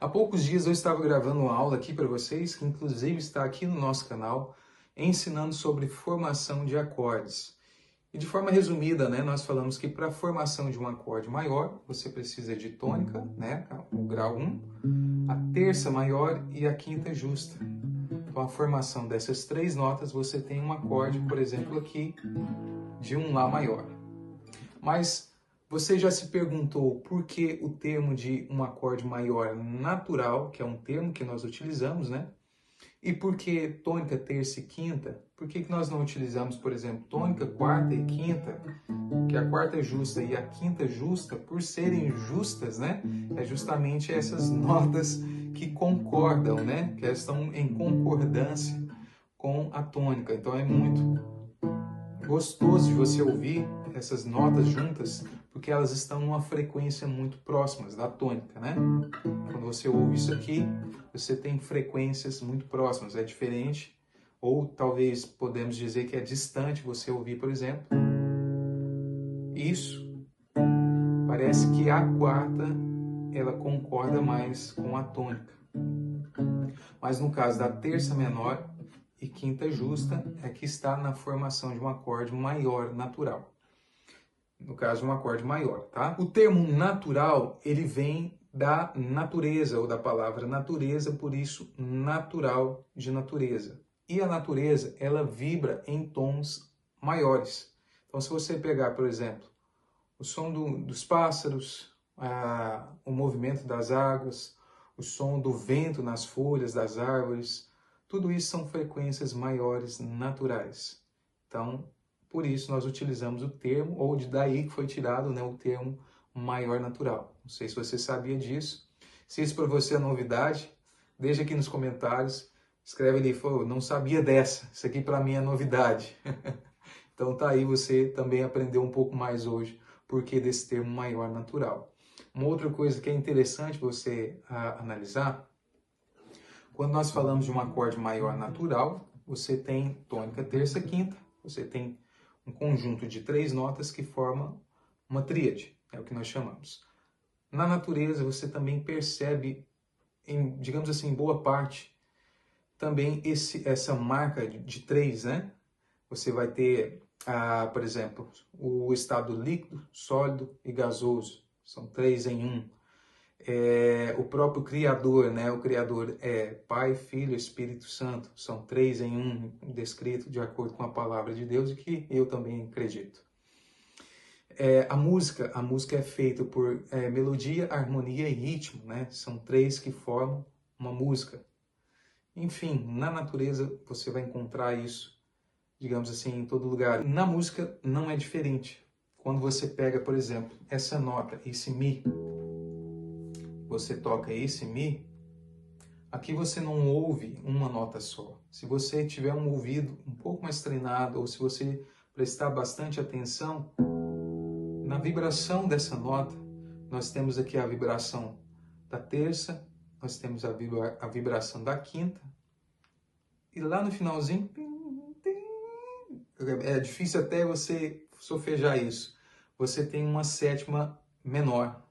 Há poucos dias eu estava gravando uma aula aqui para vocês, que inclusive está aqui no nosso canal, ensinando sobre formação de acordes. E de forma resumida, nós falamos que para a formação de um acorde maior, você precisa de tônica, o grau 1, a terça maior e a quinta justa. Com a formação dessas três notas, você tem um acorde, por exemplo, aqui, de um Lá maior. Mas você já se perguntou por que o termo de um acorde maior natural, que é um termo que nós utilizamos, E por que tônica, terça e quinta? Por que nós não utilizamos, por exemplo, tônica, quarta e quinta? Que a quarta justa e a quinta justa, por serem justas, É justamente essas notas que concordam, Que elas estão em concordância com a tônica. Então é muito gostoso de você ouvir essas notas juntas, porque elas estão numa frequência muito próximas da tônica, Quando você ouve isso aqui, você tem frequências muito próximas, é diferente, ou talvez podemos dizer que é distante você ouvir, por exemplo, isso. Parece que a quarta, ela concorda mais com a tônica. Mas no caso da terça menor e quinta justa, é que está na formação de um acorde maior natural. No caso, um acorde maior, tá? O termo natural, ele vem da natureza, ou da palavra natureza, por isso, natural de natureza. E a natureza, ela vibra em tons maiores. Então, se você pegar, por exemplo, o som dos pássaros, o movimento das águas, o som do vento nas folhas das árvores, tudo isso são frequências maiores naturais. Então, por isso nós utilizamos o termo, ou daí que foi tirado o termo maior natural. Não sei se você sabia disso. Se isso para você é novidade, deixa aqui nos comentários, escreve ali, não sabia dessa, isso aqui para mim é novidade. Então tá aí, você também aprendeu um pouco mais hoje, porque desse termo maior natural. Uma outra coisa que é interessante você analisar, quando nós falamos de um acorde maior natural, você tem tônica, terça, quinta, você tem um conjunto de três notas que formam uma tríade, é o que nós chamamos. Na natureza, você também percebe, digamos assim, em boa parte, também essa marca de três, Você vai ter, por exemplo, o estado líquido, sólido e gasoso. São três em um. O próprio Criador, O Criador é Pai, Filho e Espírito Santo. São três em um, descrito de acordo com a palavra de Deus e que eu também acredito. A música é feita por melodia, harmonia e ritmo, São três que formam uma música. Enfim, na natureza você vai encontrar isso, digamos assim, em todo lugar. Na música não é diferente. Quando você pega, por exemplo, essa nota, esse Mi, você toca esse Mi, aqui você não ouve uma nota só. Se você tiver um ouvido um pouco mais treinado, ou se você prestar bastante atenção, na vibração dessa nota, nós temos aqui a vibração da terça, nós temos a vibração da quinta, e lá no finalzinho, é difícil até você solfejar isso. Você tem uma sétima menor.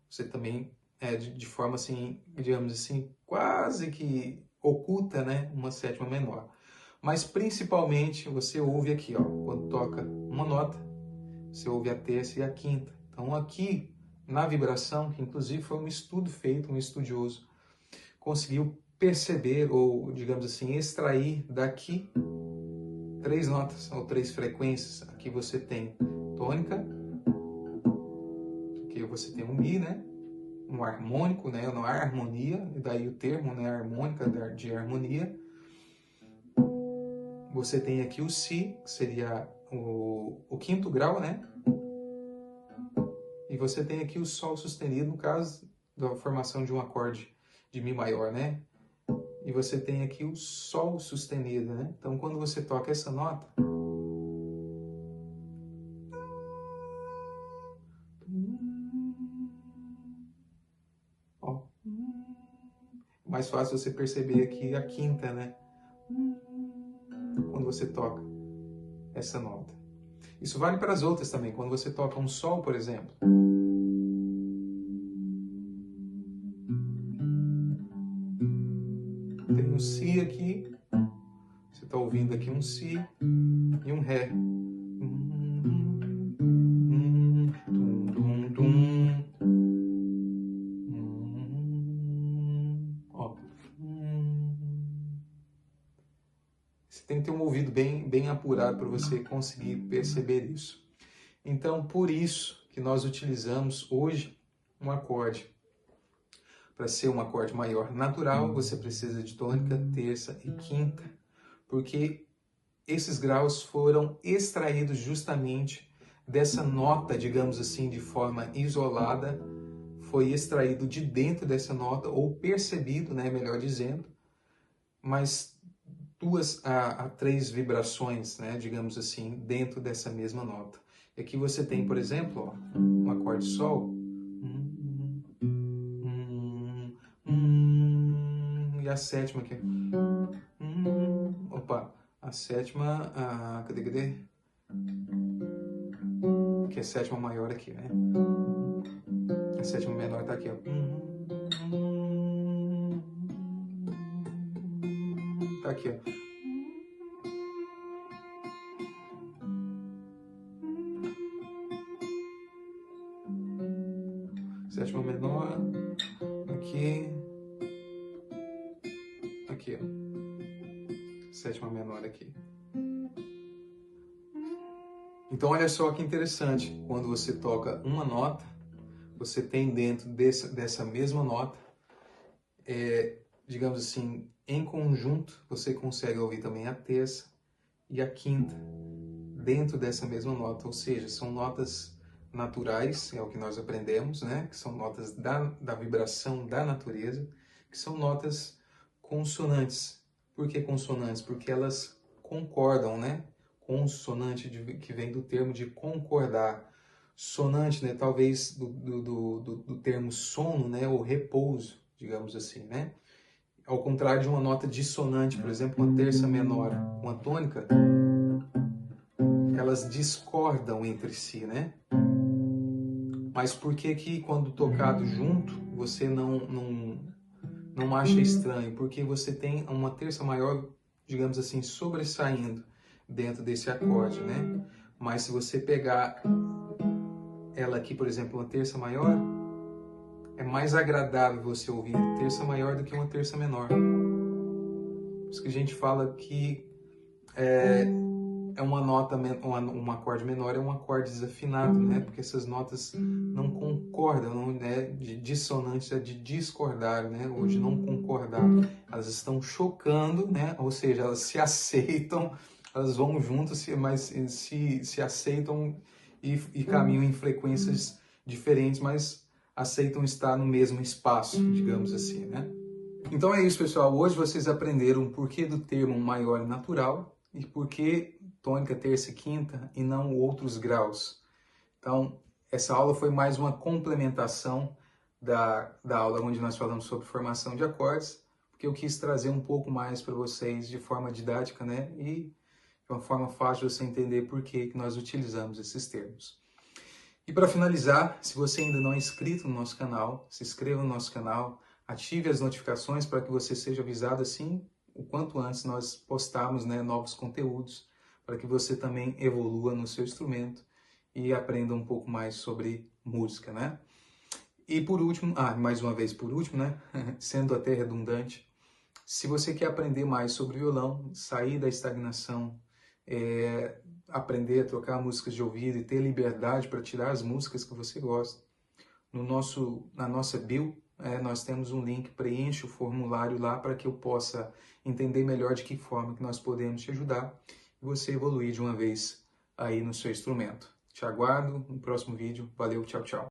Você também, de forma assim, digamos assim, quase que oculta, uma sétima menor. Mas principalmente você ouve aqui, quando toca uma nota, você ouve a terça e a quinta. Então aqui, na vibração, que inclusive foi um estudo feito, um estudioso conseguiu perceber, ou digamos assim, extrair daqui três notas, ou três frequências. Aqui você tem tônica, aqui você tem um Mi, um harmônico, não é harmonia, e daí o termo, harmônica de harmonia. Você tem aqui o Si, que seria o quinto grau, E você tem aqui o Sol sustenido, no caso da formação de um acorde de Mi maior, E você tem aqui o Sol sustenido, Então, quando você toca essa nota, mais fácil você perceber aqui a quinta, Quando você toca essa nota. Isso vale para as outras também. Quando você toca um Sol, por exemplo, Tem um Si aqui, você está ouvindo aqui um Si e um Ré. Ó. Você tem que ter um ouvido bem apurado para você conseguir perceber isso. Então, por isso que nós utilizamos hoje um acorde. Para ser um acorde maior natural, você precisa de tônica, terça e quinta, porque esses graus foram extraídos justamente dessa nota, digamos assim, de forma isolada, foi extraído de dentro dessa nota, ou percebido, né, melhor dizendo, mas 2 a 3 vibrações, né, digamos assim, dentro dessa mesma nota. E aqui você tem, por exemplo, ó, um acorde Sol, e a sétima aqui. Opa, a sétima, cadê? Que é a sétima maior aqui, né? A sétima menor tá aqui, ó. Tá aqui, ó. Sétima menor, aqui, aqui, ó. Sétima menor aqui. Então olha só que interessante, quando você toca uma nota, você tem dentro dessa mesma nota, digamos assim, em conjunto, você consegue ouvir também a terça e a quinta dentro dessa mesma nota, ou seja, são notas naturais, é o que nós aprendemos, né? Que são notas da vibração da natureza, que são notas consonantes. Por que consonantes? Porque elas concordam, né? Consonante, que vem do termo de concordar. Sonante, né? Talvez do termo sono, né? Ou repouso, digamos assim, né? Ao contrário de uma nota dissonante, por exemplo, uma terça menor, uma tônica, elas discordam entre si, né? Mas por que que quando tocado junto, você não acha estranho? Porque você tem uma terça maior, digamos assim, sobressaindo dentro desse acorde, né? Mas se você pegar ela aqui, por exemplo, uma terça maior, é mais agradável você ouvir terça maior do que uma terça menor. Por isso que a gente fala que é uma nota, um acorde menor é um acorde desafinado, né? Porque essas notas não concordam, não, né? De dissonantes é de discordar, né? Ou de não concordar. Elas estão chocando, né? Ou seja, elas se aceitam, elas vão juntas, mas se aceitam e caminham em frequências diferentes, mas aceitam estar no mesmo espaço, digamos assim, né? Então é isso, pessoal. Hoje vocês aprenderam o porquê do termo maior e natural e por que tônica, terça e quinta e não outros graus. Então, essa aula foi mais uma complementação da aula onde nós falamos sobre formação de acordes, porque eu quis trazer um pouco mais para vocês de forma didática, né? E de uma forma fácil de você entender por que nós utilizamos esses termos. E para finalizar, se você ainda não é inscrito no nosso canal, se inscreva no nosso canal, ative as notificações para que você seja avisado assim o quanto antes nós postarmos, né, novos conteúdos, para que você também evolua no seu instrumento e aprenda um pouco mais sobre música, né? E por último, mais uma vez por último, né, sendo até redundante, se você quer aprender mais sobre violão, sair da estagnação, aprender a tocar músicas de ouvido e ter liberdade para tirar as músicas que você gosta, na nossa bio, nós temos um link, preencha o formulário lá para que eu possa entender melhor de que forma que nós podemos te ajudar e você evoluir de uma vez aí no seu instrumento. Te aguardo no próximo vídeo. Valeu, tchau, tchau.